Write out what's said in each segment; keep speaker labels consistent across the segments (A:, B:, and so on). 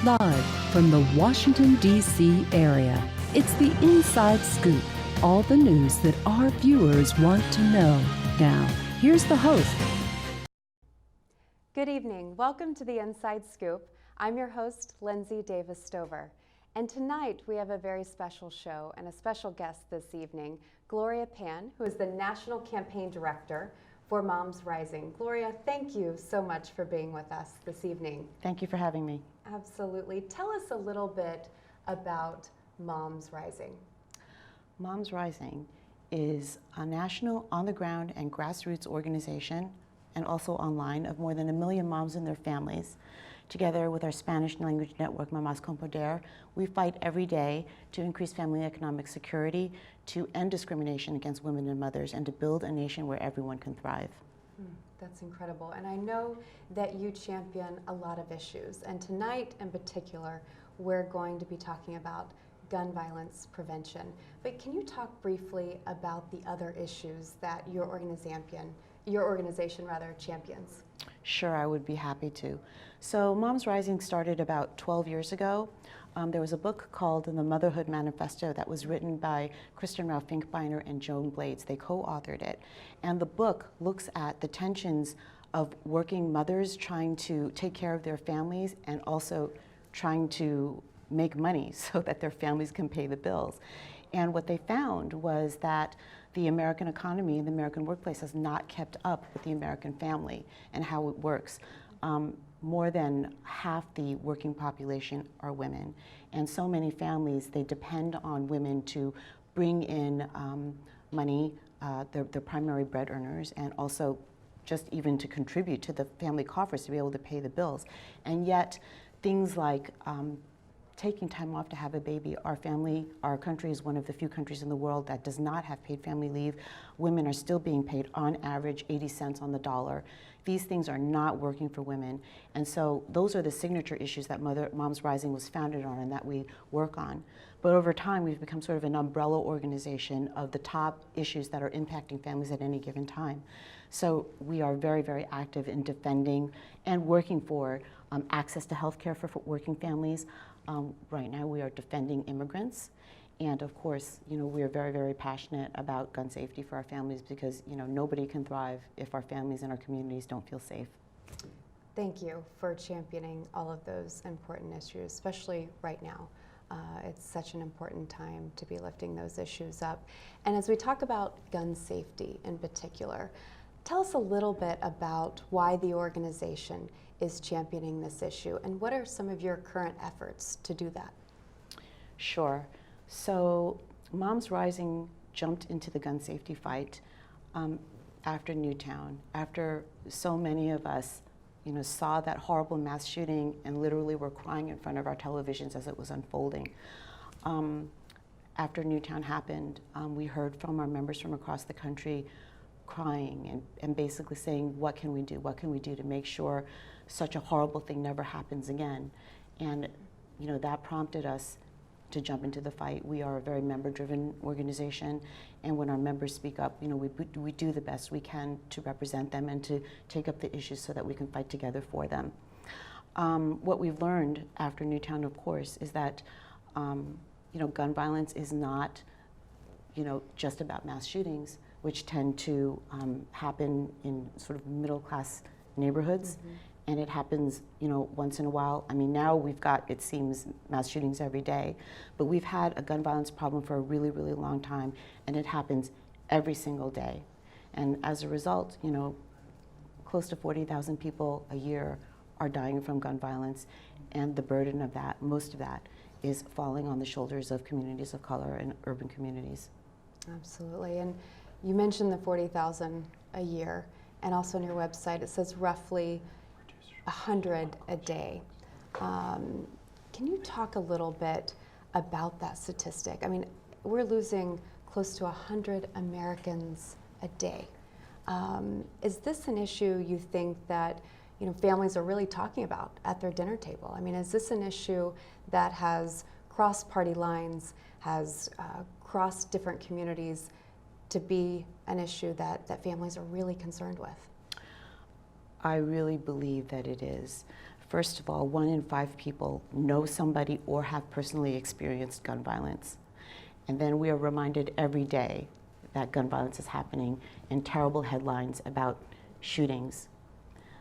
A: Live from the Washington, D.C. area, it's the Inside Scoop. All the news that our viewers want to know. Now, here's the host.
B: Good evening. Welcome to the Inside Scoop. I'm your host, Lindsey Davis Stover. And tonight we have a very special show and a special guest this evening, Gloria Pan, who is the National Campaign Director for Moms Rising. Gloria, thank you so much for being with us this evening.
C: Thank you for having me.
B: Absolutely. Tell us a little bit about Moms Rising.
C: Moms Rising is a national, on-the-ground and grassroots organization, and also online, of more than 1 million moms and their families. Together with our Spanish language network, Mamás con Poder, we fight every day to increase family economic security, to end discrimination against women and mothers, and to build a nation where everyone can thrive.
B: That's incredible. And I know that you champion a lot of issues. And tonight in particular, we're going to be talking about gun violence prevention. But can you talk briefly about the other issues that your organization champions?
C: Sure, I would be happy to. So Moms Rising started about 12 years ago. There was a book called The Motherhood Manifesto that was written by Kristen Ralph Finkbeiner and Joan Blades. They co-authored it. And the book looks at the tensions of working mothers trying to take care of their families and also trying to make money so that their families can pay the bills. And what they found was that the American economy and the American workplace has not kept up with the American family and how it works. More than half the working population are women. And so many families, they depend on women to bring in money, their primary bread earners, and also just even to contribute to the family coffers to be able to pay the bills. And yet, things like taking time off to have a baby. Our country is one of the few countries in the world that does not have paid family leave. Women are still being paid on average 80 cents on the dollar. These things are not working for women. And so those are the signature issues that Moms Rising was founded on and that we work on. But over time, we've become sort of an umbrella organization of the top issues that are impacting families at any given time. So we are very, very active in defending and working for access to health care for working families. Right now we are defending immigrants. And of course, we are very, very passionate about gun safety for our families because, nobody can thrive if our families and our communities don't feel safe.
B: Thank you for championing all of those important issues, especially right now. It's such an important time to be lifting those issues up. And as we talk about gun safety in particular, tell us a little bit about why the organization is championing this issue and what are some of your current efforts to do that?
C: Sure. So Moms Rising jumped into the gun safety fight after Newtown, after so many of us saw that horrible mass shooting and literally were crying in front of our televisions as it was unfolding. After Newtown happened, we heard from our members from across the country crying and basically saying, what can we do? What can we do to make sure such a horrible thing never happens again? And that prompted us to jump into the fight. We are a very member-driven organization, and when our members speak up, we do the best we can to represent them and to take up the issues so that we can fight together for them. What we've learned after Newtown, of course, is that gun violence is not just about mass shootings, which tend to happen in sort of middle-class neighborhoods. Mm-hmm. And it happens, once in a while. I mean, now we've got, it seems, mass shootings every day, but we've had a gun violence problem for a really, really long time, and it happens every single day. And as a result, close to 40,000 people a year are dying from gun violence, and the burden of that, most of that, is falling on the shoulders of communities of color and urban communities. Absolutely.
B: And you mentioned the 40,000 a year, and also on your website it says roughly 100 a day. Can you talk a little bit about that statistic? I mean, we're losing close to 100 Americans a day. Is this an issue you think that families are really talking about at their dinner table? I mean, is this an issue that has crossed party lines, has crossed different communities to be an issue that families are really concerned with?
C: I really believe that it is. First of all, 1 in 5 people know somebody or have personally experienced gun violence. And then we are reminded every day that gun violence is happening in terrible headlines about shootings.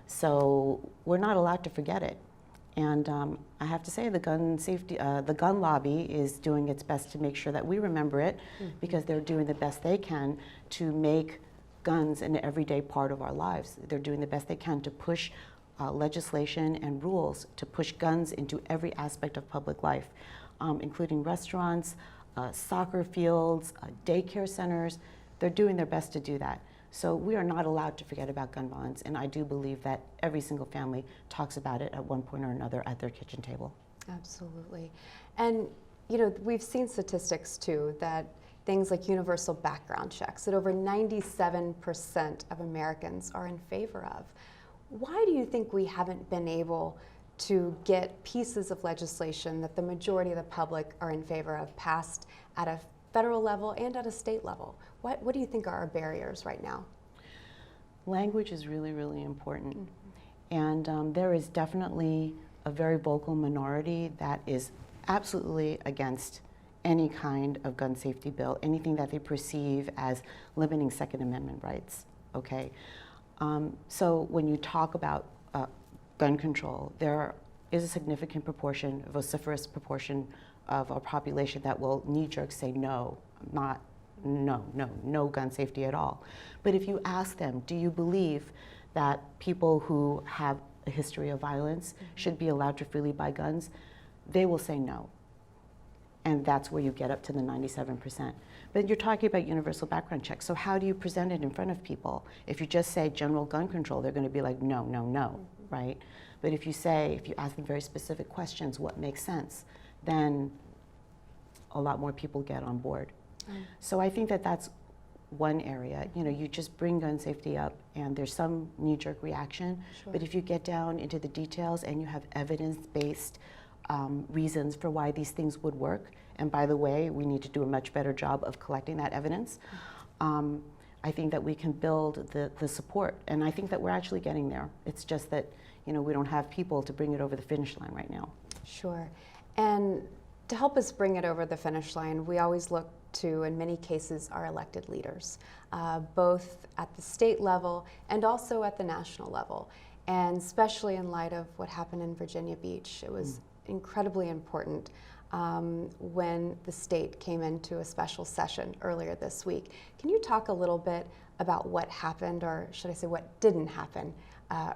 C: So we're not allowed to forget it. And I have to say the gun lobby is doing its best to make sure that we remember it, because they're doing the best they can to make guns an everyday part of our lives. They're doing the best they can to push legislation and rules to push guns into every aspect of public life, including restaurants, soccer fields, daycare centers. They're doing their best to do that. So we are not allowed to forget about gun violence, and I do believe that every single family talks about it at one point or another at their kitchen table.
B: Absolutely. And you know, we've seen statistics too that things like universal background checks that over 97% of Americans are in favor of. Why do you think we haven't been able to get pieces of legislation that the majority of the public are in favor of passed at a federal level and at a state level? What do you think are our barriers right now?
C: Language is really, really important. And there is definitely a very vocal minority that is absolutely against any kind of gun safety bill, anything that they perceive as limiting Second Amendment rights, okay? So when you talk about gun control, there is a significant proportion, a vociferous proportion of our population that will knee-jerk say no, no gun safety at all. But if you ask them, do you believe that people who have a history of violence should be allowed to freely buy guns? They will say no. And that's where you get up to the 97%. But you're talking about universal background checks, so how do you present it in front of people? If you just say general gun control, they're going to be like, no, no, no, right? But if you ask them very specific questions, what makes sense, then a lot more people get on board. So I think that that's one area. You know, you just bring gun safety up and there's some knee-jerk reaction, but if you get down into the details and you have evidence-based reasons for why these things would work, and by the way, we need to do a much better job of collecting that evidence, I think that we can build the support, and I think that we're actually getting there. It's just that, you know, we don't have people to bring it over the finish line right now.
B: Sure. And to help us bring it over the finish line, we always look to, in many cases, our elected leaders, both at the state level and also at the national level. And especially in light of what happened in Virginia Beach, it was incredibly important when the state came into a special session earlier this week. Can you talk a little bit about what happened, or should I say what didn't happen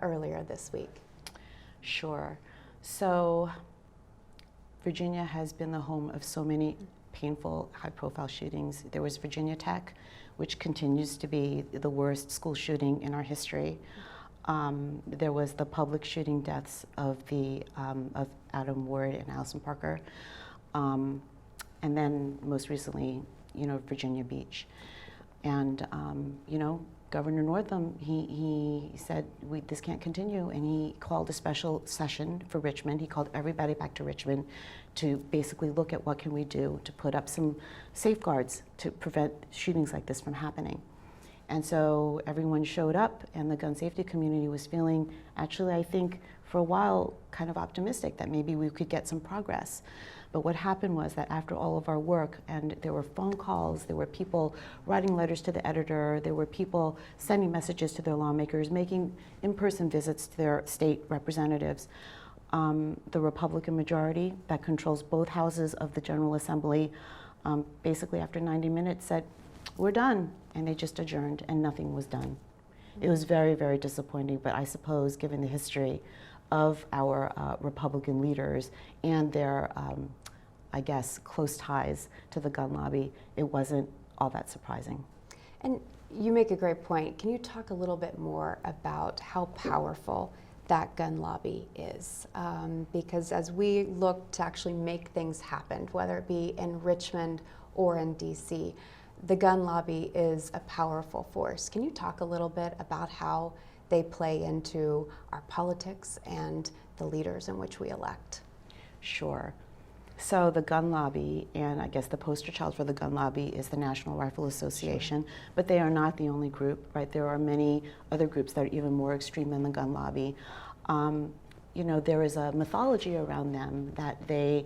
B: earlier this week?
C: Sure. So Virginia has been the home of so many painful, high-profile shootings. There was Virginia Tech, which continues to be the worst school shooting in our history. There was the public shooting deaths of Adam Ward and Allison Parker, and then most recently, you know, Virginia Beach. And you know, Governor Northam, he said this can't continue, and he called a special session for Richmond. He called everybody back to Richmond to basically look at what can we do to put up some safeguards to prevent shootings like this from happening. And so everyone showed up, and the gun safety community was feeling, actually, I think, for a while, kind of optimistic that maybe we could get some progress. But what happened was that after all of our work, and there were phone calls, there were people writing letters to the editor, there were people sending messages to their lawmakers, making in-person visits to their state representatives. The Republican majority that controls both houses of the General Assembly, basically after 90 minutes said, we're done, and they just adjourned, and nothing was done. It was very, very disappointing, but I suppose given the history of our Republican leaders and their, I guess, close ties to the gun lobby, it wasn't all that surprising.
B: And you make a great point. Can you talk a little bit more about how powerful that gun lobby is? Because as we look to actually make things happen, whether it be in Richmond or in DC, the gun lobby is a powerful force. Can you talk a little bit about how they play into our politics and the leaders in which we elect?
C: Sure. So the gun lobby, and I guess the poster child for the gun lobby is the National Rifle Association, but they are not the only group, right? There are many other groups that are even more extreme than the gun lobby. you know, there is a mythology around them that they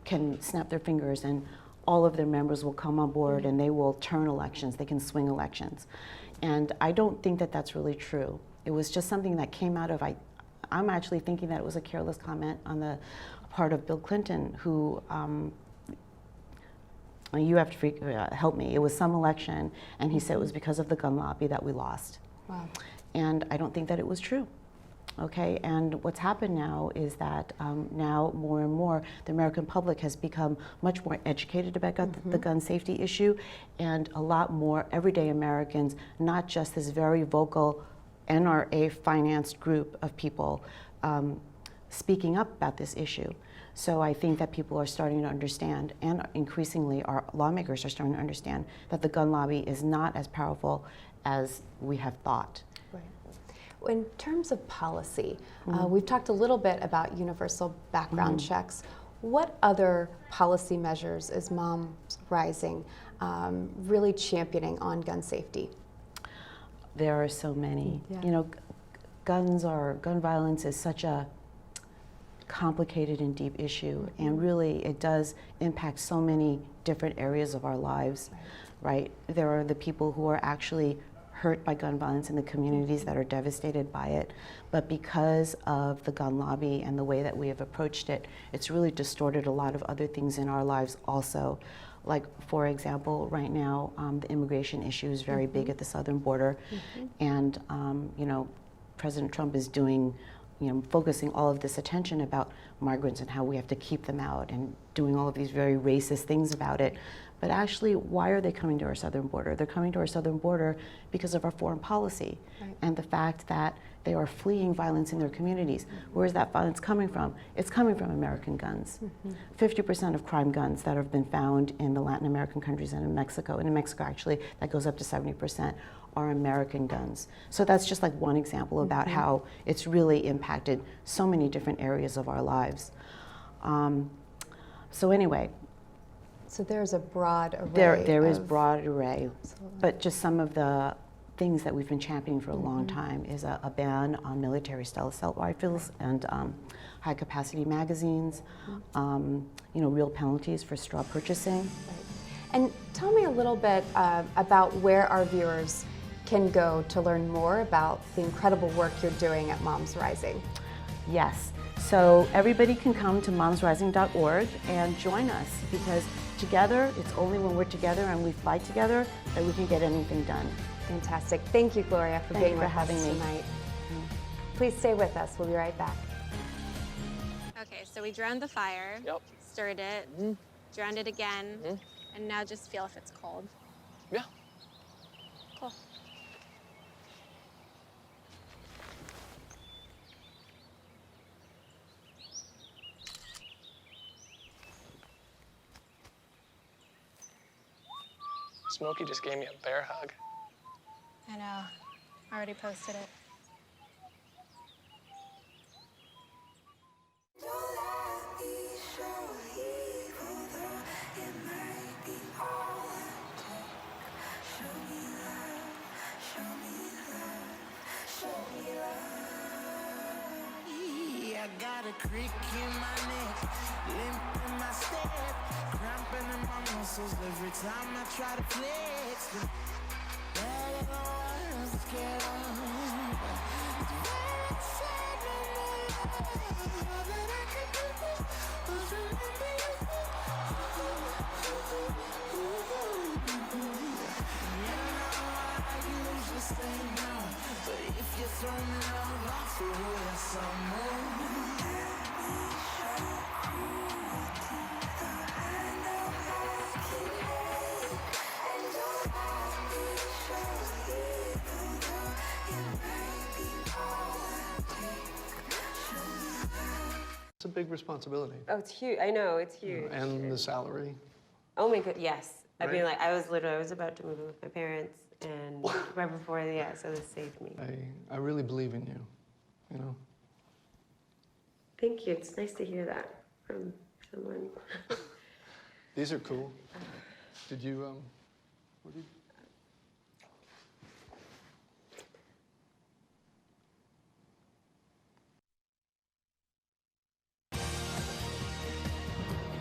C: can snap their fingers and all of their members will come on board and they will turn elections, they can swing elections. And I don't think that that's really true. It was just something that came out of, I'm actually thinking that it was a careless comment on the part of Bill Clinton, who, you have to help me, it was some election, and he said it was because of the gun lobby that we lost.
B: Wow.
C: And I don't think that it was true. Okay, and what's happened now is that now more and more the American public has become much more educated about the gun safety issue, and a lot more everyday Americans, not just this very vocal NRA financed group of people speaking up about this issue. So I think that people are starting to understand, and increasingly our lawmakers are starting to understand, that the gun lobby is not as powerful as we have thought.
B: In terms of policy, we've talked a little bit about universal background checks. What other policy measures is Moms Rising really championing on gun safety?
C: There are so many. You know, gun violence is such a complicated and deep issue, and really it does impact so many different areas of our lives, right? There are the people who are actually hurt by gun violence in the communities that are devastated by it, but because of the gun lobby and the way that we have approached it, it's really distorted a lot of other things in our lives also. Like, for example, right now, the immigration issue is very big at the southern border, and you know, President Trump is doing, you know, focusing all of this attention about migrants and how we have to keep them out and doing all of these very racist things about it. But actually, why are they coming to our southern border? They're coming to our southern border because of our foreign policy and the fact that they are fleeing violence in their communities. Where is that violence coming from? It's coming from American guns. 50% of crime guns that have been found in the Latin American countries and in Mexico, and in Mexico actually that goes up to 70%, are American guns. So that's just like one example about how it's really impacted so many different areas of our lives. So anyway,
B: so there's a broad array.
C: There is broad array, but just some of the things that we've been championing for a long time is a ban on military-style assault rifles and high-capacity magazines. You know, real penalties for straw purchasing.
B: And tell me a little bit about where our viewers can go to learn more about the incredible work you're doing at Moms Rising.
C: Yes, so everybody can come to momsrising.org and join us, because together, it's only when we're together and we fight together that we can get anything done.
B: Fantastic. Thank you, Gloria, for being with us tonight. Please stay with us. We'll be right back.
D: Okay, so we drowned the fire, stirred it, drowned it again, and now just feel if it's cold.
E: Yeah.
D: Cool.
E: Smokey just gave me a bear hug.
D: I know. I already posted it.
F: I got a creak in my neck, limp in my step, cramping in my muscles every time I try to flex. But if you throw me love, I'll throw you some more.
E: It's a big responsibility.
G: Oh, it's huge. I know, it's huge.
E: And the salary.
G: Oh my god, yes. I mean,
E: Right?
G: like, I was about to move in with my parents, and right before, so this saved me.
E: I really believe in you, you know?
G: Thank you. It's nice to hear that from someone.
E: These are cool. Did you, what did you?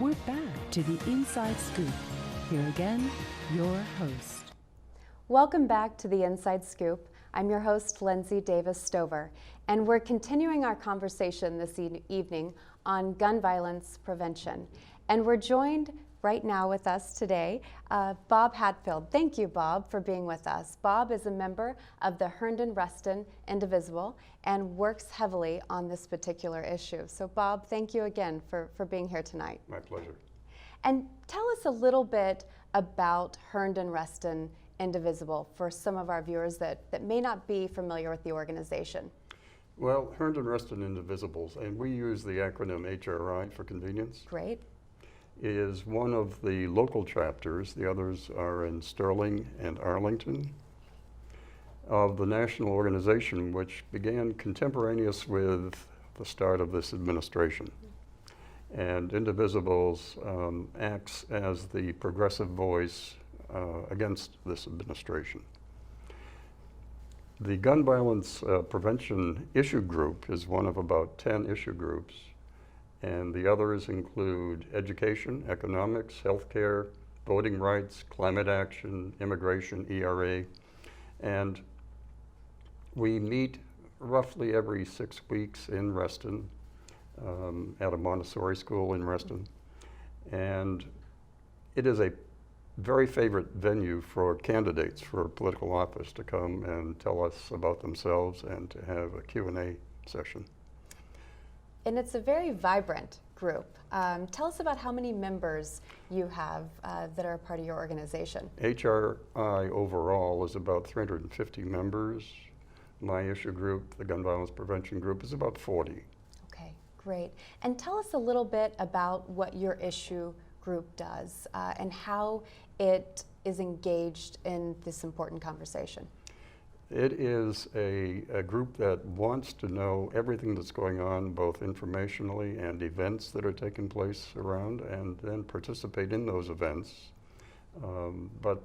A: you're back to the Inside Scoop. Here again, your host.
B: Welcome back to the Inside Scoop. I'm your host, Lindsey Davis Stover, and we're continuing our conversation this evening on gun violence prevention. And we're joined right now with us today, Bob Hatfield. Thank you, Bob, for being with us. Bob is a member of the Herndon-Reston Indivisible and works heavily on this particular issue. So, Bob, thank you again for being here tonight.
H: My pleasure.
B: And tell us a little bit about Herndon-Reston Indivisible for some of our viewers that may not be familiar with the organization.
H: Well, Herndon-Reston Indivisibles, and we use the acronym HRI for convenience.
B: Great.
H: Is one of the local chapters, the others are in Sterling and Arlington, of the national organization which began contemporaneous with the start of this administration. And Indivisibles acts as the progressive voice against this administration. The Gun Violence Prevention Issue Group is one of about 10 issue groups, and the others include education, economics, healthcare, voting rights, climate action, immigration, ERA, and we meet roughly every 6 weeks in Reston at a Montessori school in Reston, and it is a very favorite venue for candidates for political office to come and tell us about themselves and to have a Q&A session.
B: And it's a very vibrant group. Tell us about how many members you have that are a part of your organization.
H: HRI overall is about 350 members. My issue group, the Gun Violence Prevention Group, is about 40.
B: Okay, great. And tell us a little bit about what your issue group does and how it is engaged in this important conversation.
H: It is a group that wants to know everything that's going on, both informationally and events that are taking place around, and then participate in those events. But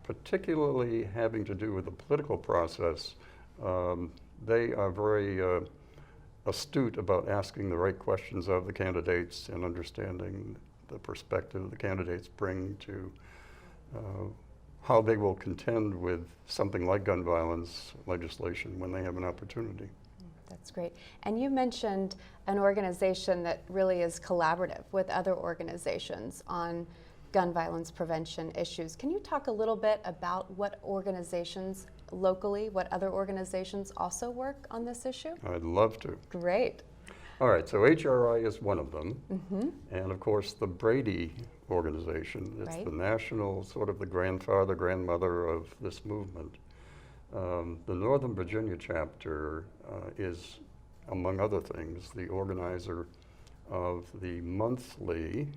H: particularly having to do with the political process, they are very astute about asking the right questions of the candidates and understanding the perspective the candidates bring to how they will contend with something like gun violence legislation when they have an opportunity.
B: That's great. And you mentioned an organization that really is collaborative with other organizations on gun violence prevention issues. Can you talk a little bit about what organizations locally, what other organizations also work on this issue?
H: I'd love to.
B: Great.
H: All right, so HRI is one of them. And of course the Brady organization. It's
B: Right.
H: the national, sort of the grandfather, grandmother of this movement. The Northern Virginia chapter is, among other things, the organizer of the monthly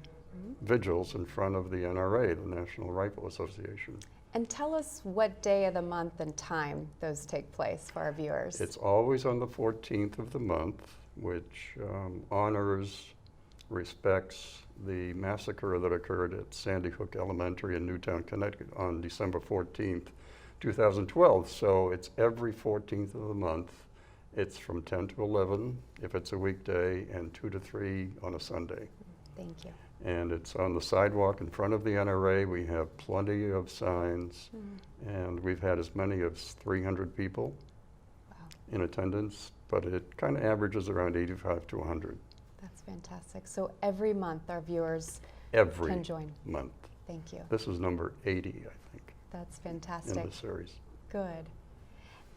H: vigils in front of the NRA, the National Rifle Association.
B: And tell us what day of the month and time those take place for our viewers.
H: It's always on the 14th of the month, which honors, respects the massacre that occurred at Sandy Hook Elementary in Newtown, Connecticut on December 14th, 2012. So it's every 14th of the month. It's from 10 to 11 if it's a weekday and 2 to 3 on a Sunday.
B: Thank you.
H: And it's on the sidewalk in front of the NRA. We have plenty of signs, and we've had as many as 300 people in attendance, but it kind of averages around 85 to 100.
B: That's fantastic. So every month our viewers
H: Every
B: can join.
H: month.
B: Thank you.
H: This is number 80, I think,
B: That's
H: in
B: fantastic.
H: the series.
B: Good.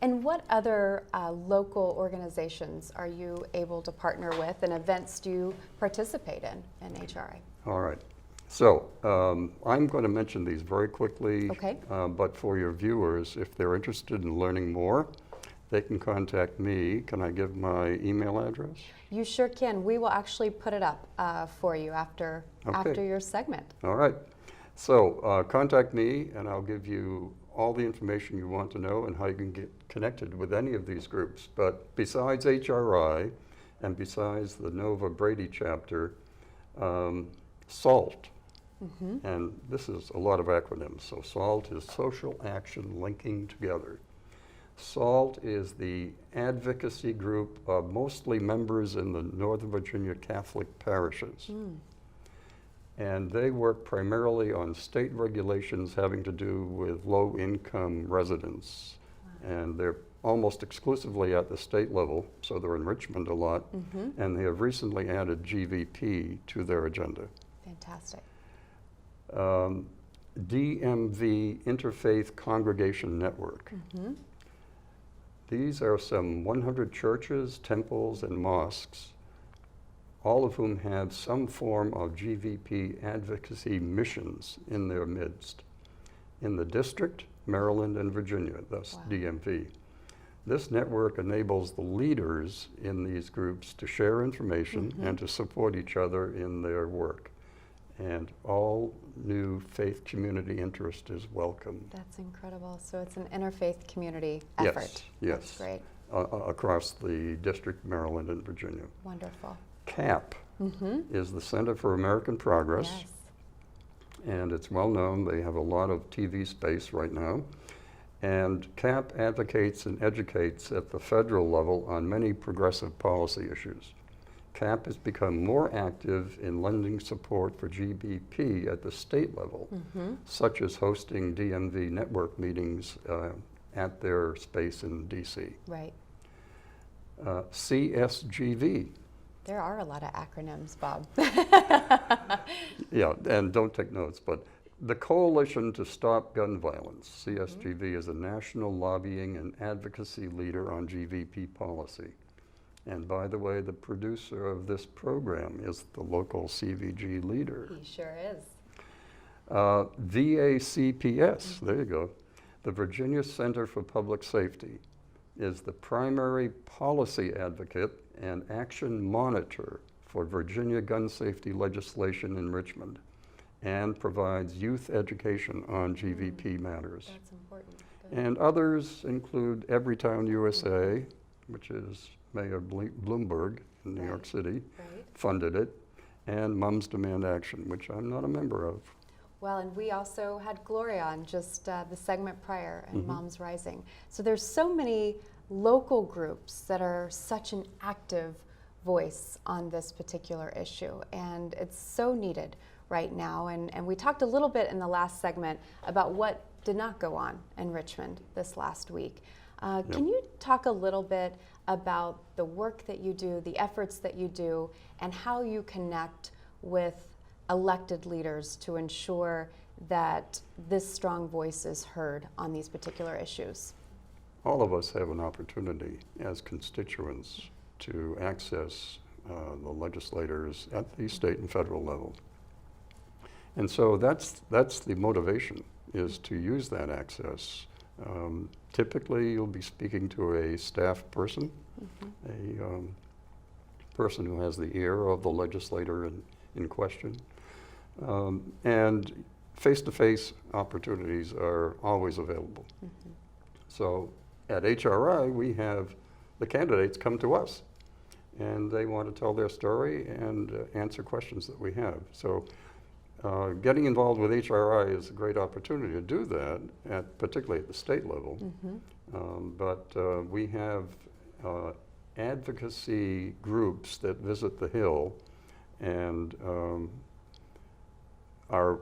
B: And what other local organizations are you able to partner with, and events do you participate in HRI?
H: All right. So I'm going to mention these very quickly,
B: Okay.
H: But for your viewers, if they're interested in learning more, they can contact me. Can I give my email address?
B: You sure can. We will actually put it up for you after your segment.
H: All right. So contact me, and I'll give you all the information you want to know and how you can get connected with any of these groups. But besides HRI and besides the Nova Brady chapter, SALT, and this is a lot of acronyms. So SALT is Social Action Linking Together. SALT is the advocacy group of mostly members in the Northern Virginia Catholic parishes. And they work primarily on state regulations having to do with low-income residents. And they're almost exclusively at the state level, so they're in Richmond a lot. And they have recently added GVP to their agenda.
B: Fantastic.
H: DMV Interfaith Congregation Network. These are some 100 churches, temples, and mosques, all of whom have some form of GVP advocacy missions in their midst. In the district, Maryland and Virginia, thus DMV. This network enables the leaders in these groups to share information and to support each other in their work. And all new faith community interest is welcome.
B: That's incredible. So it's an interfaith community effort.
H: Yes.
B: That's great.
H: Across the district, Maryland and Virginia.
B: Wonderful.
H: CAP is the Center for American Progress.
B: Yes.
H: And it's well known. They have a lot of TV space right now. And CAP advocates and educates at the federal level on many progressive policy issues. CAP has become more active in lending support for GBP at the state level, such as hosting DMV network meetings at their space in DC.
B: Right.
H: CSGV.
B: There are a lot of acronyms, Bob.
H: Yeah, and don't take notes, but the Coalition to Stop Gun Violence, CSGV, is a national lobbying and advocacy leader on GVP policy. And by the way, the producer of this program is the local CVG leader.
B: He sure is.
H: VACPS, there you go. The Virginia Center for Public Safety is the primary policy advocate and action monitor for Virginia gun safety legislation in Richmond, and provides youth education on GVP matters.
B: That's important. Good.
H: And others include Everytown USA, which is Mayor Bloomberg in New York City, funded it, and Mums Demand Action, which I'm not a member of.
B: Well, and we also had Gloria on just the segment prior, and Moms Rising. So there's so many local groups that are such an active voice on this particular issue, and it's so needed right now. And we talked a little bit in the last segment about what did not go on in Richmond this last week. Can you talk a little bit about the work that you do, the efforts that you do, and how you connect with elected leaders to ensure that this strong voice is heard on these particular issues?
H: All of us have an opportunity as constituents to access the legislators at the state and federal level. And so that's the motivation, is to use that access. Typically, you'll be speaking to a staff person, a person who has the ear of the legislator in question. And face-to-face opportunities are always available. So at HRI, we have the candidates come to us, and they want to tell their story and answer questions that we have. So getting involved with HRI is a great opportunity to do that, particularly at the state level. But we have advocacy groups that visit the Hill and are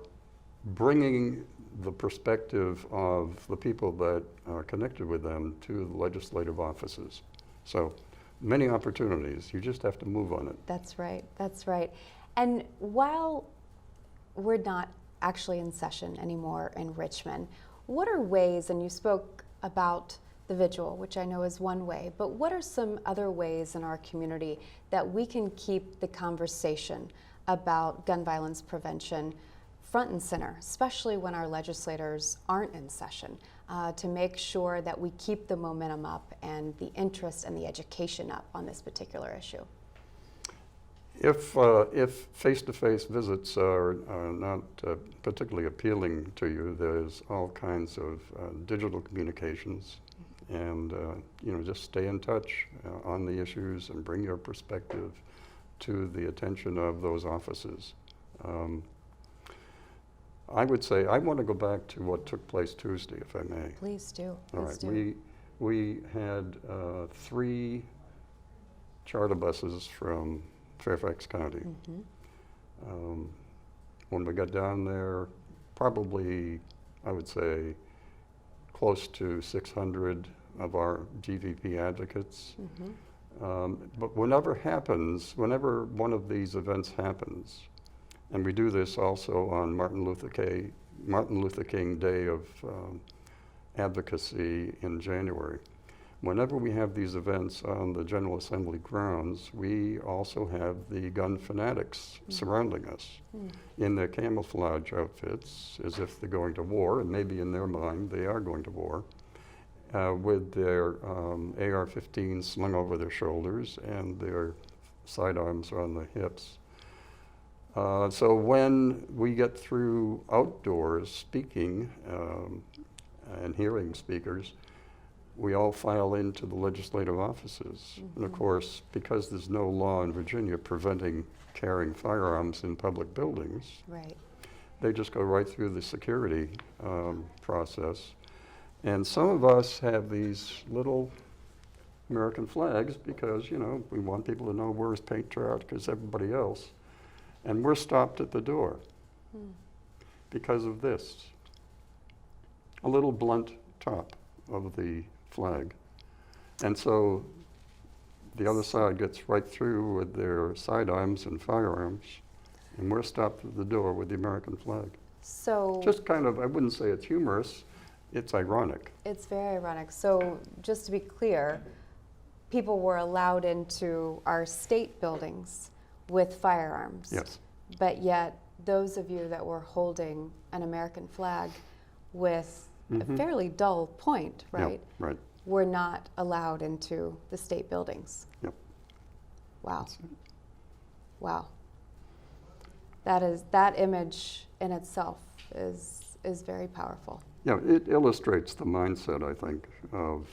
H: bringing the perspective of the people that are connected with them to the legislative offices. So many opportunities, you just have to move on it.
B: That's right, that's right. And while we're not actually in session anymore in Richmond, what are ways, and you spoke about the vigil, which I know is one way, but what are some other ways in our community that we can keep the conversation about gun violence prevention front and center, especially when our legislators aren't in session, to make sure that we keep the momentum up and the interest and the education up on this particular issue?
H: If face-to-face visits are not particularly appealing to you, there's all kinds of digital communications, and just stay in touch on the issues and bring your perspective to the attention of those offices. I would say I want to go back to what took place Tuesday, if I may.
B: Please do.
H: All right. We had 3 charter buses from Fairfax County. When we got down there, probably, I would say, close to 600 of our GVP advocates. But whenever one of these events happens, and we do this also on Martin Luther King Day of Advocacy in January. Whenever we have these events on the General Assembly grounds, we also have the gun fanatics surrounding us in their camouflage outfits, as if they're going to war, and maybe in their mind they are going to war, with their AR-15s slung over their shoulders and their sidearms on the hips. So when we get through outdoors speaking and hearing speakers, we all file into the legislative offices. And of course, because there's no law in Virginia preventing carrying firearms in public buildings,
B: Right.
H: they just go right through the security process. And some of us have these little American flags because, you know, we want people to know we're as patriotic as everybody else. And we're stopped at the door because of this. A little blunt top of the flag. And so the other side gets right through with their sidearms and firearms, and we're stopped at the door with the American flag.
B: So
H: Just kind of, I wouldn't say it's humorous, it's ironic.
B: it's very ironic. So just to be clear, people were allowed into our state buildings with firearms.
H: Yes.
B: But yet, those of you that were holding an American flag with a fairly dull point, right,
H: Yep, right.
B: were not allowed into the state buildings.
H: Yep.
B: Wow. Wow. That image in itself is very powerful.
H: Yeah, it illustrates the mindset, I think, of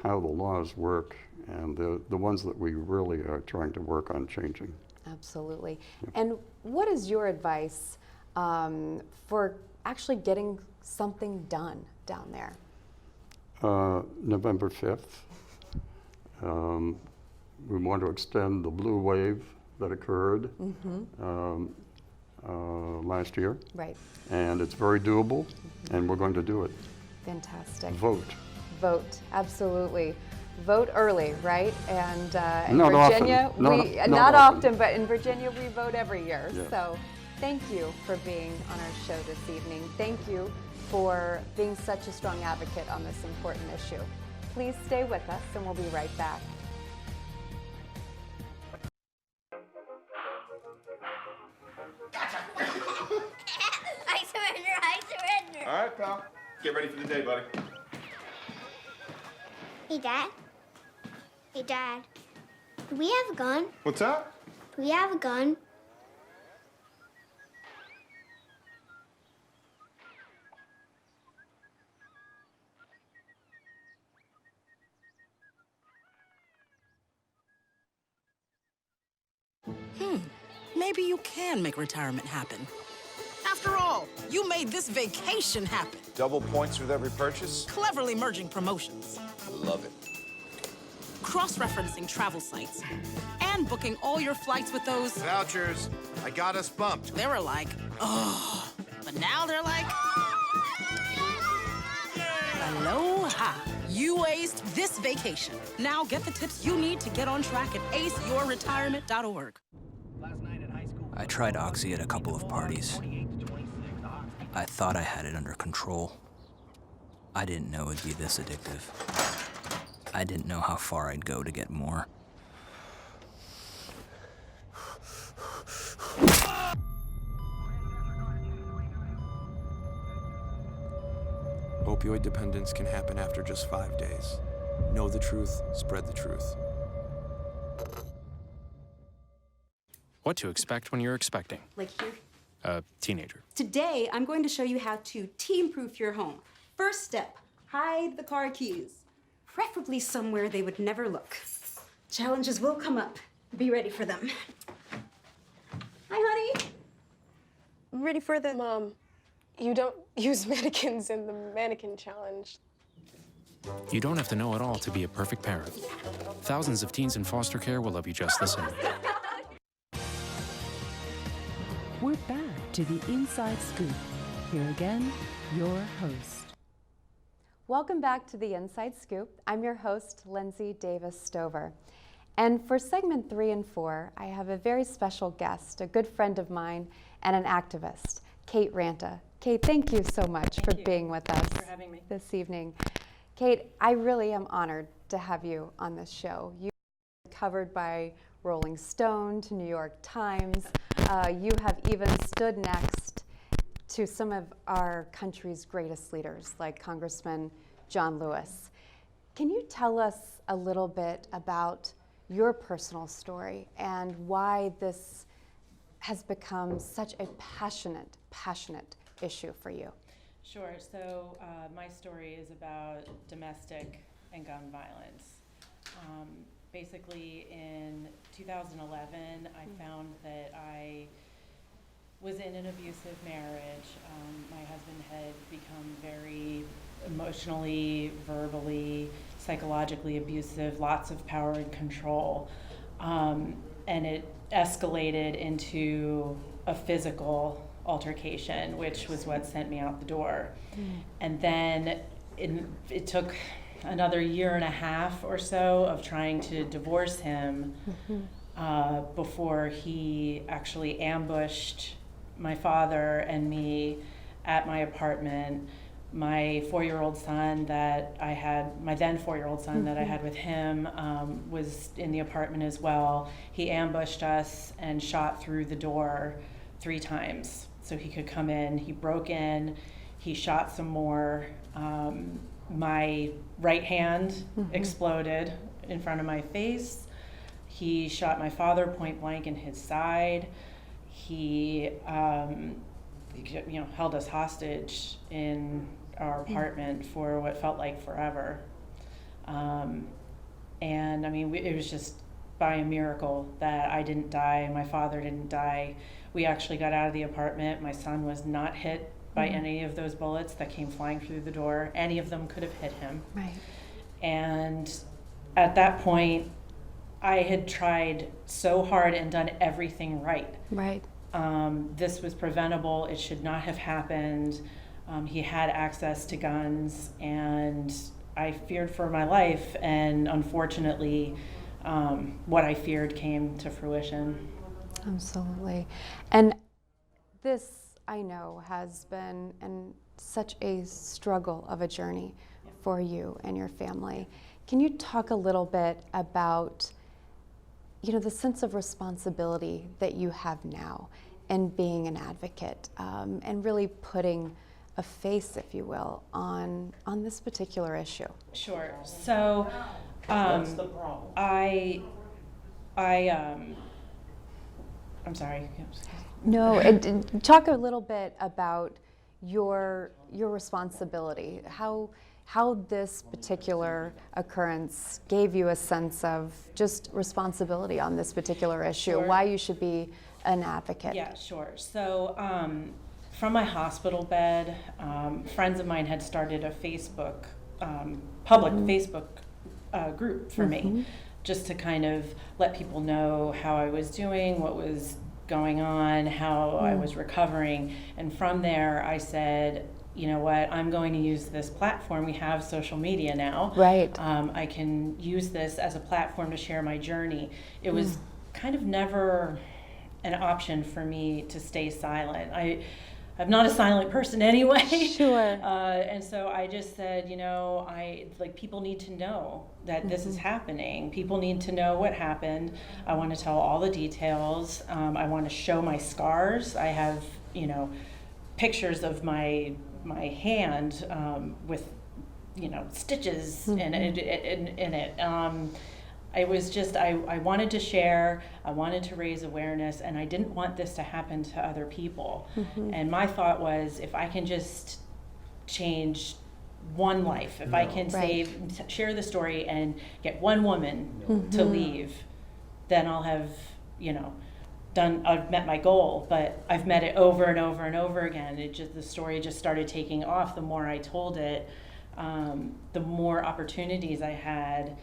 H: how the laws work and the ones that we really are trying to work on changing.
B: Absolutely. And what is your advice for actually getting something done down there?
H: November 5th, we want to extend the blue wave that occurred last year.
B: Right.
H: And it's very doable, and we're going to do it.
B: Fantastic.
H: Vote.
B: Vote. Absolutely. Vote early, right? And in
H: Not
B: Virginia,
H: often. Not
B: not
H: often.
B: often, but in Virginia we vote every year.
H: Yes.
B: So thank you for being on our show this evening. Thank you for being such a strong advocate on this important issue. Please stay with us and we'll be right back.
I: I surrender, I surrender.
J: All right, pal. Get ready for the day, buddy.
I: Hey, Dad. Hey, Dad. Do we have a gun?
J: What's that?
I: Do we have a gun?
K: Maybe you can make retirement happen. After all, you made this vacation happen,
J: Double points with every purchase?
K: cleverly merging promotions,
J: Love it.
K: cross-referencing travel sites, and booking all your flights with those.
J: Vouchers. I got us bumped.
K: They were like, oh, but now they're like, aloha. You aced this vacation. Now get the tips you need to get on track at aceyourretirement.org.
L: I tried Oxy at a couple of parties. I thought I had it under control. I didn't know it'd be this addictive. I didn't know how far I'd go to get more.
M: Opioid dependence can happen after just 5 days. Know the truth, spread the truth.
N: What to expect when you're expecting
O: Like here.
N: a teenager.
O: Today, I'm going to show you how to teen-proof your home. First step, hide the car keys. Preferably somewhere they would never look. Challenges will come up. Be ready for them. Hi, honey.
P: Ready for the... Mom, you don't use mannequins in the mannequin challenge.
N: You don't have to know it all to be a perfect parent. Thousands of teens in foster care will love you just the same.
A: We're back to the Inside Scoop. Here again, your host.
B: Welcome back to the Inside Scoop. I'm your host, Lindsey Davis Stover. And for segment 3 and 4, I have a very special guest, a good friend of mine and an activist, Kate Ranta. Kate, thank you so much for being with us
Q: for having me
B: this evening. Kate, I really am honored to have you on this show. You've been covered by Rolling Stone to New York Times. You have even stood next to some of our country's greatest leaders, like Congressman John Lewis. Can you tell us a little bit about your personal story and why this has become such a passionate issue for you?
Q: Sure. So my story is about domestic and gun violence. Basically, in 2011, I found that I was in an abusive marriage. My husband had become very emotionally, verbally, psychologically abusive, lots of power and control. And it escalated into a physical altercation, which was what sent me out the door. And then it took another 1.5 years or so of trying to divorce him before he actually ambushed my father and me at my apartment. My 4-year-old son that I had, my then 4-year-old son that I had with him was in the apartment as well. He ambushed us and shot through the door 3 times so he could come in. He broke in, he shot some more. My right hand exploded in front of my face. He shot my father point blank in his side. He held us hostage in our apartment for what felt like forever. And I mean, it was just by a miracle that I didn't die, my father didn't die. We actually got out of the apartment. My son was not hit by any of those bullets that came flying through the door. Any of them could have hit him.
B: Right.
Q: And at that point, I had tried so hard and done everything right.
B: Right.
Q: This was preventable. It should not have happened. He had access to guns, and I feared for my life. And unfortunately, what I feared came to fruition.
B: Absolutely. And this, I know, has been such a struggle of a journey for you and your family. Can you talk a little bit about, the sense of responsibility that you have now in being an advocate and really putting a face, if you will, on this particular issue?
Q: Sure. So,
R: What's the problem?
Q: I'm sorry.
B: No, talk a little bit about your responsibility, how this particular occurrence gave you a sense of just responsibility on this particular issue,
Q: Sure.
B: why you should be an advocate.
Q: Yeah, sure. So from my hospital bed, friends of mine had started a Facebook, public Facebook group for me, just to kind of let people know how I was doing, what was going on, how I was recovering. And from there, I said, you know what, I'm going to use this platform. We have social media now.
B: Right.
Q: I can use this as a platform to share my journey. It was kind of never an option for me to stay silent. I'm not a silent person anyway.
B: Sure.
Q: And so I just said, people need to know that this is happening. People need to know what happened. I want to tell all the details. I want to show my scars. I have, pictures of my hand with, stitches in it. It was just, I wanted to share, I wanted to raise awareness, and I didn't want this to happen to other people. And my thought was, if I can just change one life, if I can share the story and get one woman to leave, then I'll have, I've met my goal. But I've met it over and over and over again. The story just started taking off. The more I told it, the more opportunities I had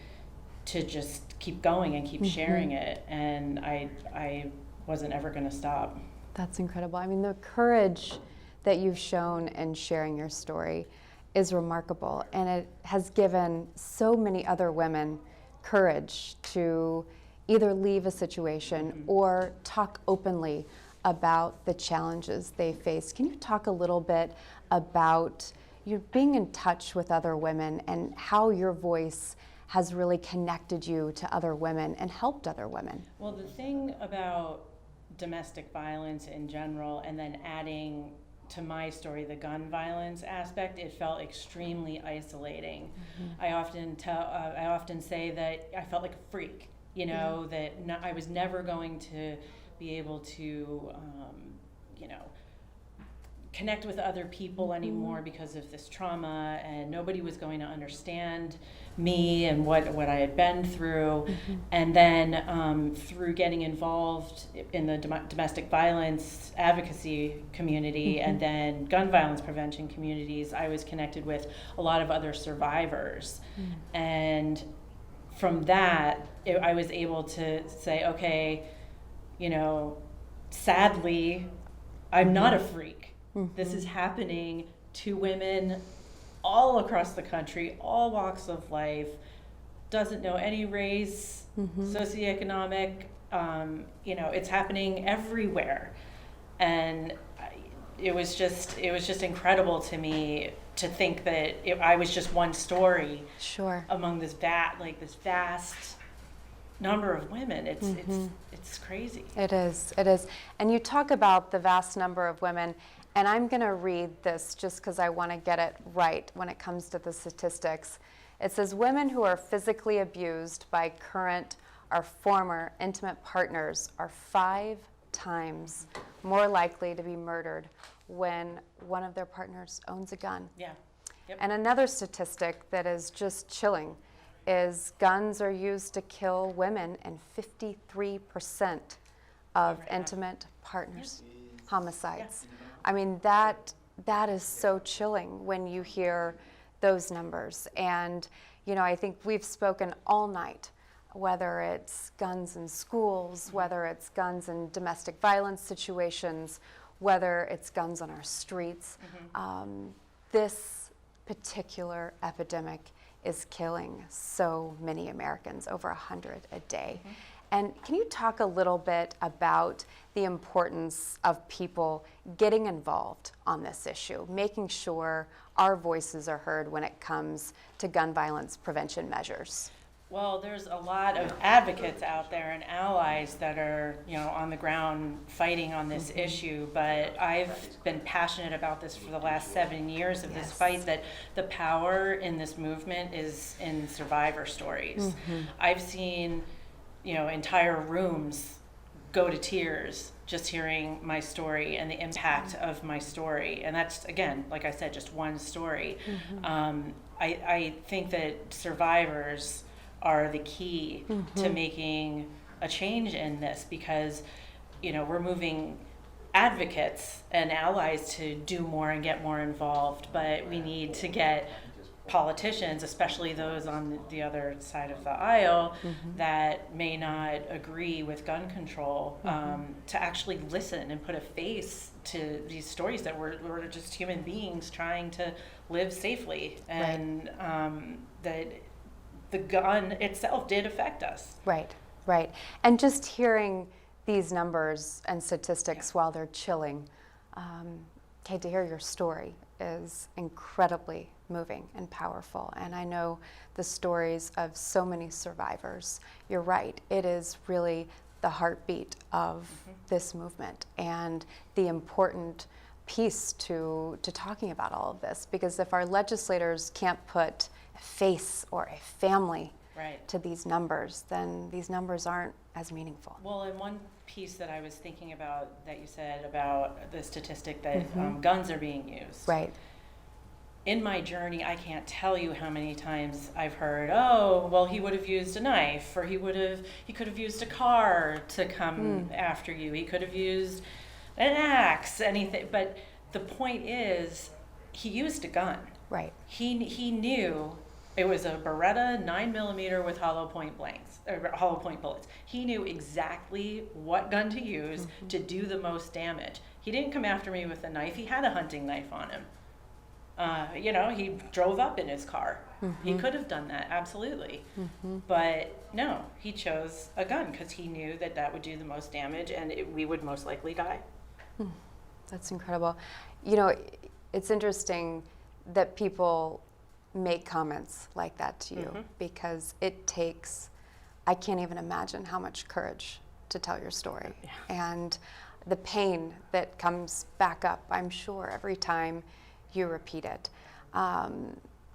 Q: to just keep going and keep sharing it, and I wasn't ever going to stop.
B: That's incredible. I mean, the courage that you've shown in sharing your story is remarkable, and it has given so many other women courage to either leave a situation or talk openly about the challenges they face. Can you talk a little bit about you being in touch with other women and how your voice has really connected you to other women and helped other women?
Q: Well, the thing about domestic violence in general, and then adding to my story the gun violence aspect, it felt extremely isolating. I often say that I felt like a freak, you know, that I was never going to be able to, you know, connect with other people anymore because of this trauma, and nobody was going to understand me and what I had been through. And then through getting involved in the domestic violence advocacy community and then gun violence prevention communities, I was connected with a lot of other survivors. And from that, I was able to say, okay, you know, sadly, I'm not a freak. This is happening to women all across the country, all walks of life, doesn't know any race, socioeconomic, you know, it's happening everywhere. And it was just incredible to me to think that I was just one story among this vast number of women. It's crazy.
B: It is. And you talk about the vast number of women, and I'm going to read this just because I want to get it right when it comes to the statistics. It says women who are physically abused by current or former intimate partners are 5 times more likely to be murdered when one of their partners owns a gun.
Q: Yeah. Yep.
B: And another statistic that is just chilling is guns are used to kill women in 53% of intimate partners homicides. I mean, that is so chilling when you hear those numbers. And, you know, I think we've spoken all night, whether it's guns in schools, whether it's guns in domestic violence situations, whether it's guns on our streets. This particular epidemic is killing so many Americans, over 100 a day. And can you talk a little bit about the importance of people getting involved on this issue, making sure our voices are heard when it comes to gun violence prevention measures?
Q: Well, there's a lot of advocates out there and allies that are, you know, on the ground fighting on this issue, but I've been passionate about this for the last 7 years of this fight, that the power in this movement is in survivor stories. I've seen, you know, entire rooms go to tears just hearing my story and the impact of my story. And that's, again, like I said, just one story. I think that survivors are the key to making a change in this, because, you know, we're moving advocates and allies to do more and get more involved, but we need to get politicians, especially those on the other side of the aisle that may not agree with gun control, to actually listen and put a face to these stories that we're just human beings trying to live safely, and that the gun itself did affect us.
B: Right. And just hearing these numbers and statistics while they're chilling, Kate, to hear your story is incredibly moving and powerful. And I know the stories of so many survivors. You're right, it is really the heartbeat of this movement and the important piece to talking about all of this, because if our legislators can't put a face or a family to these numbers, then these numbers aren't as meaningful.
Q: Well, and one piece that I was thinking about that you said about the statistic that guns are being used.
B: Right.
Q: In my journey, I can't tell you how many times I've heard, oh, well, he would have used a knife, or he could have used a car to come after you. He could have used an axe, anything. But the point is, he used a gun.
B: Right.
Q: He knew It was a Beretta 9mm with hollow point blanks, or hollow point bullets. He knew exactly what gun to use to do the most damage. He didn't come after me with a knife. He had a hunting knife on him. You know, he drove up in his car. He could have done that, absolutely. But no, he chose a gun because he knew that that would do the most damage and we would most likely die.
B: That's incredible. You know, it's interesting that people make comments like that to you because it takes, I can't even imagine how much courage to tell your story. And the pain that comes back up, I'm sure, every time you repeat it.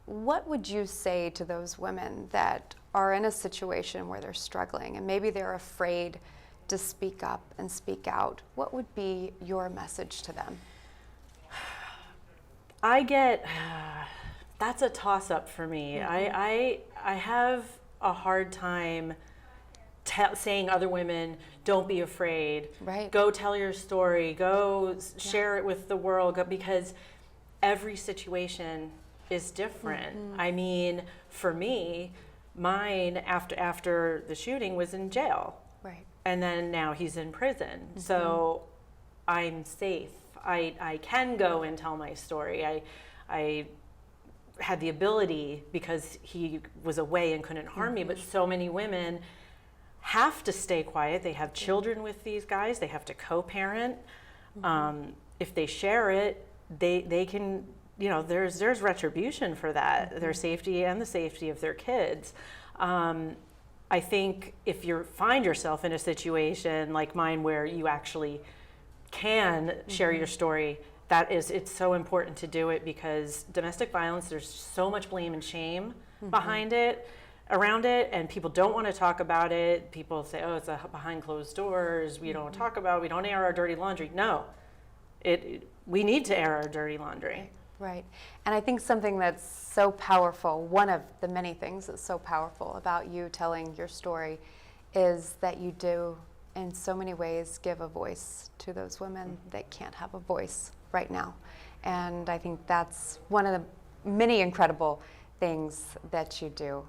B: What would you say to those women that are in a situation where they're struggling and maybe they're afraid to speak up and speak out? What would be your message to them?
Q: I get, that's a toss-up for me. I have a hard time saying other women, don't be afraid.
B: Right.
Q: Go tell your story. Go share it with the world. Because every situation is different. I mean, for me, mine after the shooting was in jail.
B: Right.
Q: And then now he's in prison. So I'm safe. I can go and tell my story. I had the ability because he was away and couldn't harm me, but so many women have to stay quiet. They have children with these guys. They have to co-parent. If they share it, they can, you know, there's retribution for that, their safety and the safety of their kids. I think if you find yourself in a situation like mine where you actually can share your story, it's so important to do it because domestic violence, there's so much blame and shame behind it, around it, and people don't want to talk about it. People say, oh, it's behind closed doors, we don't talk about it, we don't air our dirty laundry. No, we need to air our dirty laundry.
B: Right. And I think something that's so powerful, one of the many things that's so powerful about you telling your story is that you do, in so many ways, give a voice to those women that can't have a voice right now. And I think that's one of the many incredible things that you do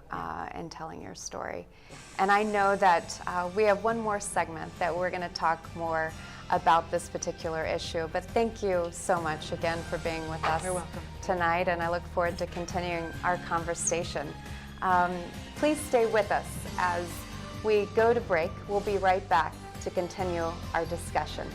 B: in telling your story. And I know that we have one more segment that we're going to talk more about this particular issue, but thank you so much again for being with us tonight, and I look forward to continuing our conversation. Please stay with us as we go to break. We'll be right back to continue our discussion.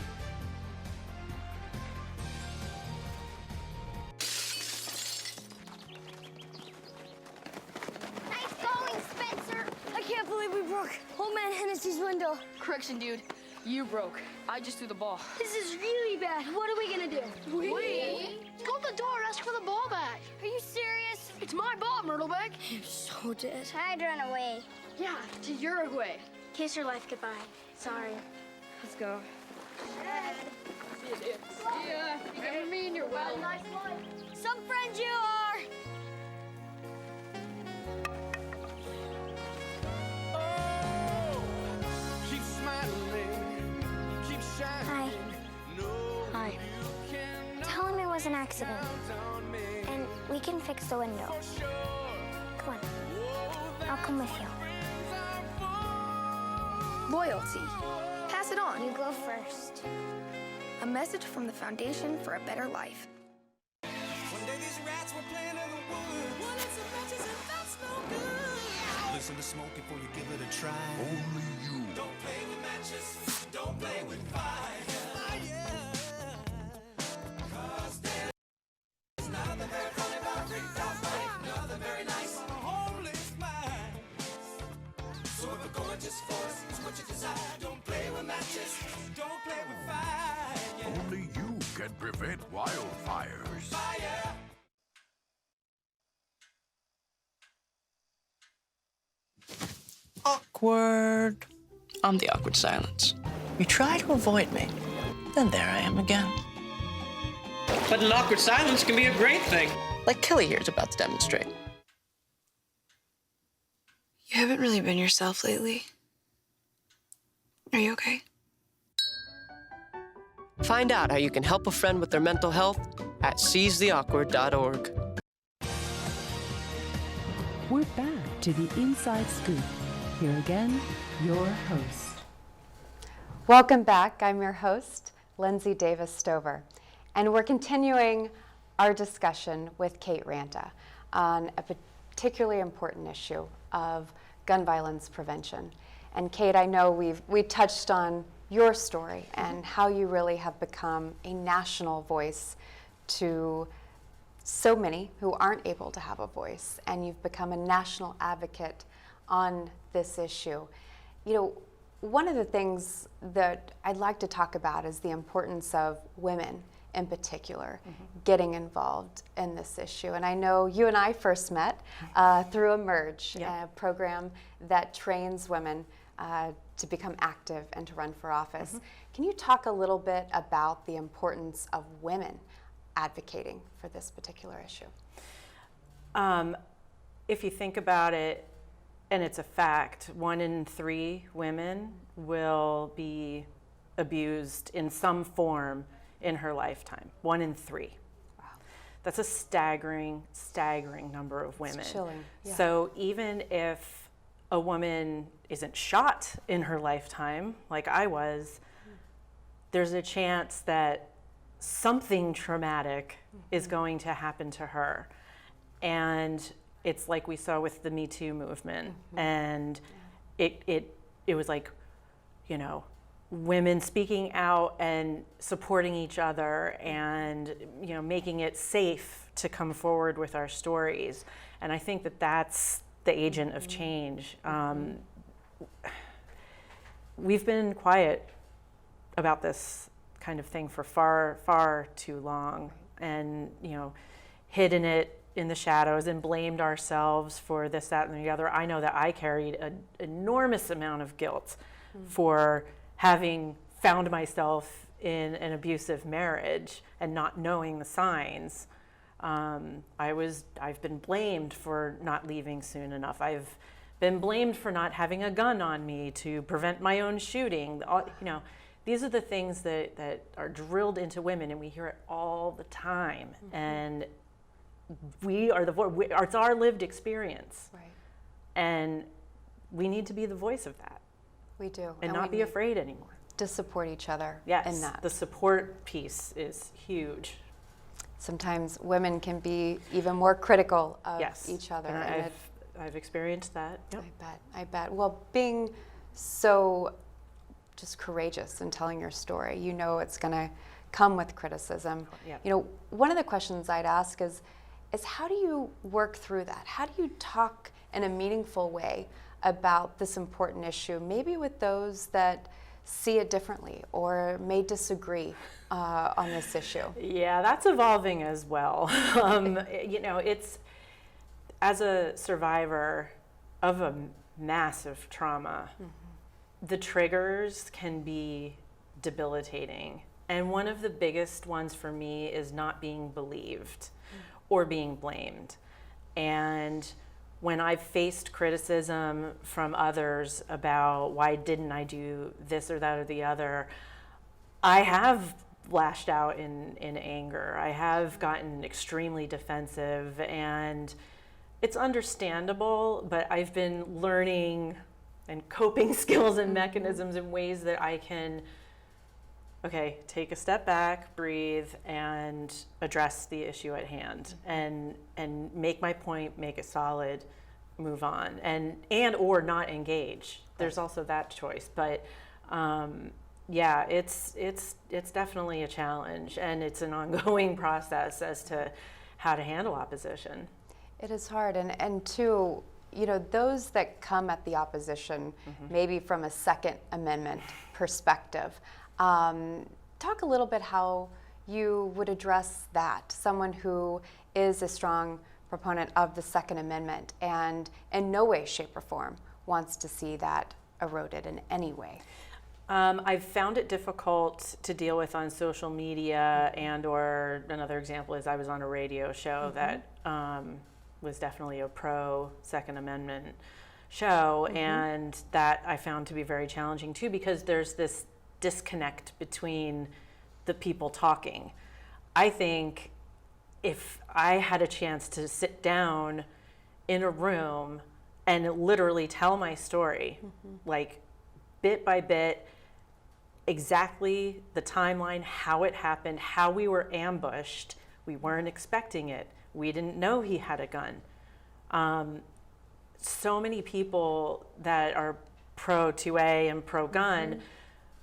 I: Nice going, Spencer! I can't believe we broke Old Man Hennessy's window.
S: Correction, dude. You broke. I just threw the ball.
I: This is really bad. What are we gonna do?
S: We?
I: Go to the door, ask for the ball back. Are you serious?
S: It's my ball, Myrtleback.
I: You're so dead. I'd run away.
S: Yeah, to Uruguay.
I: Kiss your life goodbye. Sorry.
S: Let's go.
I: Dad.
S: See you, dude. See ya. You remember me and you're well.
I: Nice one. Some friends you are.
F: Keep smiling, keep shining.
I: Hi. Hi. Tell him it was an accident. And we can fix the window. Come on. I'll come with you.
S: Loyalty. Pass it on.
I: You go first.
S: A message from the Foundation for a Better Life.
F: One day these rats were playing in the woods. Well, it's a matches and that's no good. Listen to smoke before you give it a try. Only you. Don't play with matches. Don't play with fire. Cause there's nothing very funny about ripped off life. Nothing very nice on a homeless mind. So if a gorgeous force is what you desire, don't play with matches. Don't play with fire.
T: Only you can prevent wildfires.
F: Fire.
U: Awkward. I'm the awkward silence. You try to avoid me, then there I am again.
R: But an awkward silence can be a great thing.
U: Like Kelly here is about to demonstrate.
S: You haven't really been yourself lately. Are you okay?
V: Find out how you can help a friend with their mental health at seizetheawkward.org.
A: we're back to the Inside Scoop. Here again, your host.
B: Welcome back. I'm your host, Lindsey Davis Stover, and we're continuing our discussion with Kate Ranta on a particularly important issue of gun violence prevention. And Kate, I know we touched on your story and how you really have become a national voice to so many who aren't able to have a voice, and you've become a national advocate on this issue. You know, one of the things that I'd like to talk about is the importance of women in particular getting involved in this issue. And I know you and I first met through Emerge, a program that trains women to become active and to run for office. Can you talk a little bit about the importance of women advocating for this particular issue?
Q: If you think about it, and it's a fact, 1 in 3 women will be abused in some form in her lifetime. 1 in 3. Wow. That's a staggering number of women.
B: It's chilling. Yeah.
Q: So even if a woman isn't shot in her lifetime, like I was, there's a chance that something traumatic is going to happen to her. And it's like we saw with the Me Too movement. And it was like, you know, women speaking out and supporting each other and, you know, making it safe to come forward with our stories. And I think that that's the agent of change. We've been quiet about this kind of thing for far too long, and, you know, hidden it in the shadows and blamed ourselves for this, that, and the other. I know that I carried an enormous amount of guilt for having found myself in an abusive marriage and not knowing the signs. I've been blamed for not leaving soon enough. I've been blamed for not having a gun on me to prevent my own shooting. You know, these are the things that are drilled into women, and we hear it all the time. And we are it's our lived experience.
B: Right.
Q: And we need to be the voice of that.
B: We do.
Q: And not be afraid anymore.
B: To support each other
Q: Yes,
B: in that.
Q: the support piece is huge.
B: Sometimes women can be even more critical of each other.
Q: And I've experienced that. Yep.
B: I bet. Well, being so just courageous in telling your story, you know it's going to come with criticism.
Q: Yep.
B: You know, one of the questions I'd ask is how do you work through that? How do you talk in a meaningful way about this important issue, maybe with those that see it differently or may disagree on this issue?
Q: Yeah, that's evolving as well. You know, it's, as a survivor of a massive trauma, the triggers can be debilitating. And one of the biggest ones for me is not being believed or being blamed. And when I've faced criticism from others about why didn't I do this or that or the other, I have lashed out in anger. I have gotten extremely defensive, and it's understandable, but I've been learning and coping skills and mechanisms and ways that I can, okay, take a step back, breathe, and address the issue at hand, and make my point, make it solid, move on, and or not engage. There's also that choice, but yeah, it's definitely a challenge, and it's an ongoing process as to how to handle opposition.
B: It is hard, and too, you know, those that come at the opposition, maybe from a Second Amendment perspective, talk a little bit how you would address that. Someone who is a strong proponent of the Second Amendment and in no way, shape, or form wants to see that eroded in any way.
Q: I've found it difficult to deal with on social media, or another example is I was on a radio show that was definitely a pro Second Amendment show, and that I found to be very challenging too, because there's this disconnect between the people talking. I think if I had a chance to sit down in a room and literally tell my story, like bit by bit, exactly the timeline, how it happened, how we were ambushed. We weren't expecting it. We didn't know he had a gun. So many people that are pro 2A and pro gun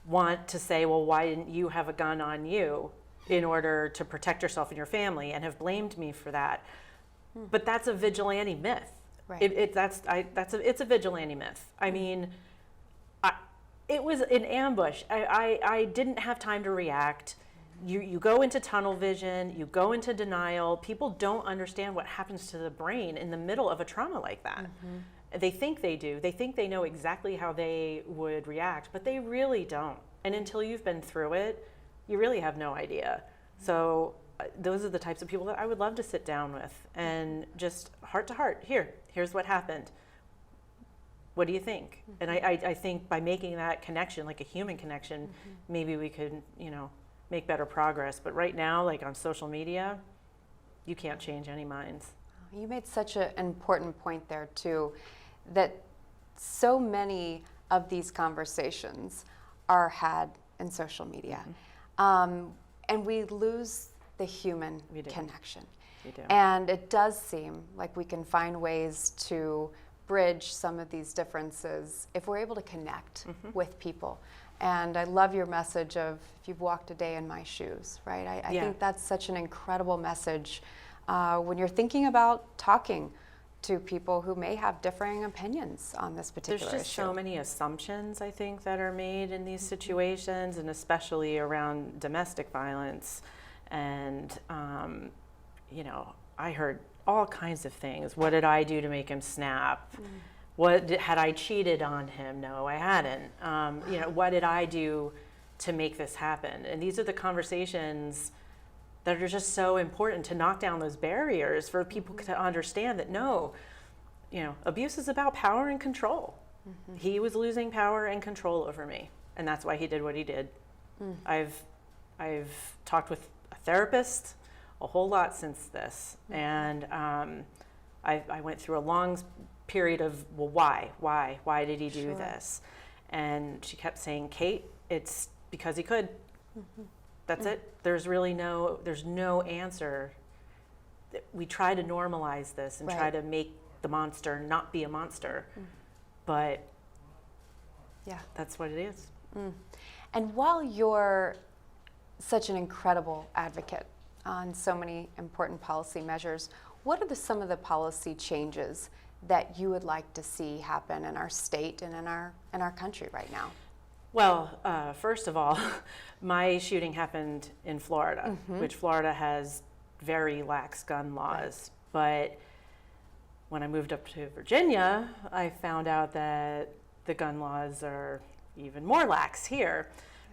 Q: want to say, well, why didn't you have a gun on you in order to protect yourself and your family, and have blamed me for that. But that's a vigilante myth.
B: Right.
Q: It's a vigilante myth. I mean, it was an ambush. I didn't have time to react. You go into tunnel vision, you go into denial. People don't understand what happens to the brain in the middle of a trauma like that. They think they do. They think they know exactly how they would react, but they really don't. And until you've been through it, you really have no idea. So those are the types of people that I would love to sit down with and just heart to heart, here's what happened. What do you think? And I think by making that connection, like a human connection, maybe we could, make better progress. But right now, like on social media, you can't change any minds.
B: You made such an important point there too, that so many of these conversations are had in social media. And we lose the human connection.
Q: We do.
B: And it does seem like we can find ways to bridge some of these differences if we're able to connect with people. And I love your message of, if you've walked a day in my shoes, right? I think that's such an incredible message when you're thinking about talking to people who may have differing opinions on this particular
Q: There's just
B: issue.
Q: so many assumptions, I think, that are made in these situations, and especially around domestic violence. And, I heard all kinds of things. What did I do to make him snap? Had I cheated on him? No, I hadn't. What did I do to make this happen? And these are the conversations that are just so important to knock down those barriers for people to understand that no, abuse is about power and control. He was losing power and control over me, and that's why he did what he did. I've talked with a therapist a whole lot since this, and I went through a long period of, well, why did he do this? And she kept saying, Kate, it's because he could. That's it. There's no answer. We try to normalize this and try to make the monster not be a monster, but that's what it is.
B: And while you're such an incredible advocate on so many important policy measures, what are some of the policy changes that you would like to see happen in our state and in our country right now?
Q: Well, first of all, my shooting happened in Florida, which Florida has very lax gun laws. But when I moved up to Virginia, I found out that the gun laws are even more lax here.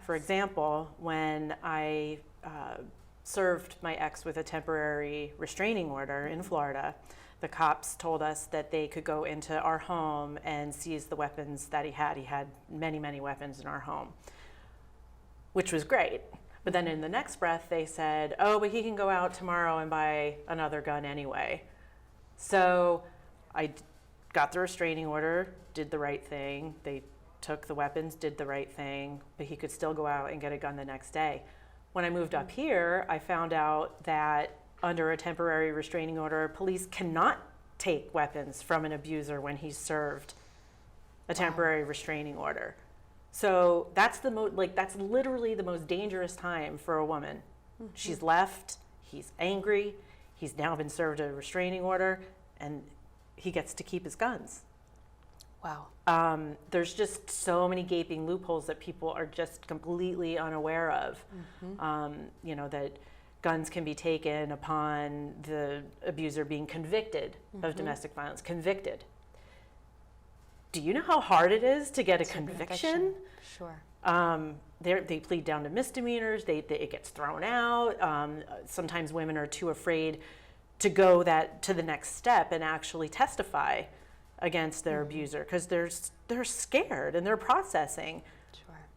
Q: For example, when I served my ex with a temporary restraining order in Florida, the cops told us that they could go into our home and seize the weapons that he had. He had many, many weapons in our home, which was great. But then in the next breath, they said, oh, but he can go out tomorrow and buy another gun anyway. So I got the restraining order, did the right thing. They took the weapons, did the right thing, but he could still go out and get a gun the next day. When I moved up here, I found out that under a temporary restraining order, police cannot take weapons from an abuser when he's served a temporary restraining order. So that's that's literally the most dangerous time for a woman. She's left, he's angry, he's now been served a restraining order, and he gets to keep his guns.
B: Wow.
Q: There's just so many gaping loopholes that people are just completely unaware of. That guns can be taken upon the abuser being convicted of domestic violence. Convicted. Do you know how hard it is to get a conviction?
B: Sure.
Q: They plead down to misdemeanors. It gets thrown out. Sometimes women are too afraid to go to the next step and actually testify against their abuser because they're scared and they're processing.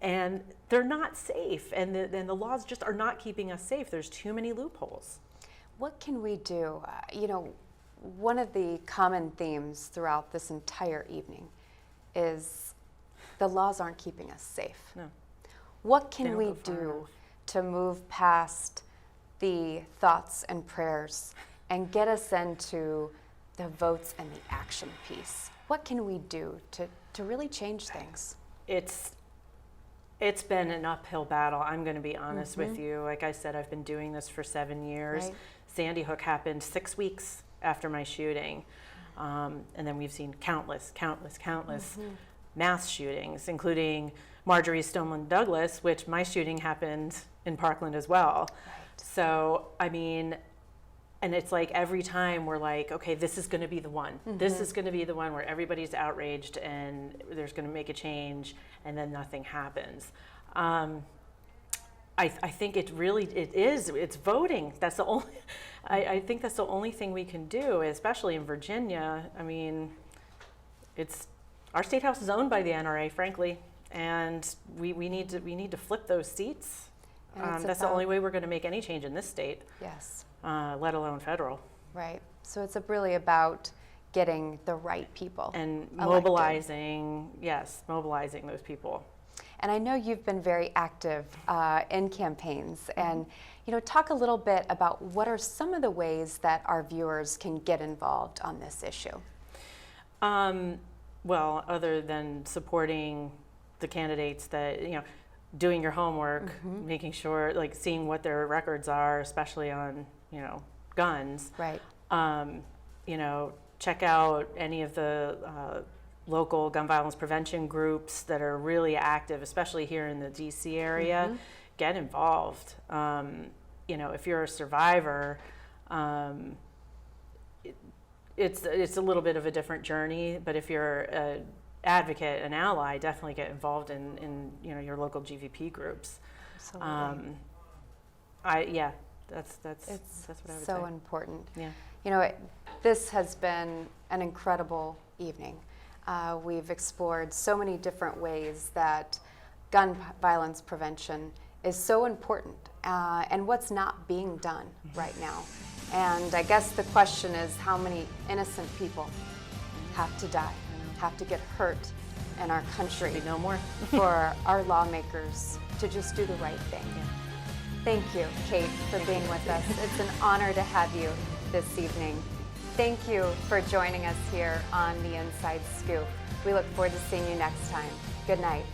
Q: And they're not safe, and the laws just are not keeping us safe. There's too many loopholes.
B: What can we do? one of the common themes throughout this entire evening is the laws aren't keeping us safe.
Q: No.
B: What
Q: They
B: can
Q: don't
B: we
Q: go far
B: do
Q: enough.
B: to move past the thoughts and prayers and get us into the votes and the action piece? What can we do to really change things?
Q: It's been an uphill battle. I'm going to be honest with
B: Mhm.
Q: you. Like I said, I've been doing this for 7 years.
B: Right.
Q: Sandy Hook happened 6 weeks after my shooting. And then we've seen countless
B: Mhm.
Q: mass shootings, including Marjorie Stoneman Douglas, which my shooting happened in Parkland as well. So, I mean, and it's like every time we're like, okay, this is going to be the one. This
B: Mhm.
Q: is going to be the one where everybody's outraged and there's going to make a change, and then nothing happens. I think it's voting. That's the only, I think that's the only thing we can do, especially in Virginia. I mean, our state house is owned by the NRA, frankly, and we need to flip those seats.
B: And it's
Q: That's the
B: about-
Q: only way we're going to make any change in this state.
B: Yes.
Q: Let alone federal.
B: Right. So it's really about getting the right people
Q: And
B: elected.
Q: mobilizing those people.
B: And I know you've been very active in campaigns, and talk a little bit about what are some of the ways that our viewers can get involved on this issue.
Q: Well, other than supporting the candidates, that doing your homework, making sure, like seeing what their records are, especially on guns.
B: Right.
Q: Check out any of the local gun violence prevention groups that are really active, especially here in the DC area.
B: Mhm.
Q: Get involved. If you're a survivor, it's a little bit of a different journey, but if you're an advocate, an ally, definitely get involved in your local GVP groups.
B: Absolutely.
Q: That's what I would say.
B: So important.
Q: Yeah.
B: This has been an incredible evening. We've explored so many different ways that gun violence prevention is so important and what's not being done right now. And I guess the question is, how many innocent people have to die, have to get hurt in our country?
Q: Should be no more.
B: For our lawmakers to just do the right thing. Thank you, Kate, for being with us. It's an honor to have you this evening. Thank you for joining us here on The Inside Scoop. We look forward to seeing you next time. Good night.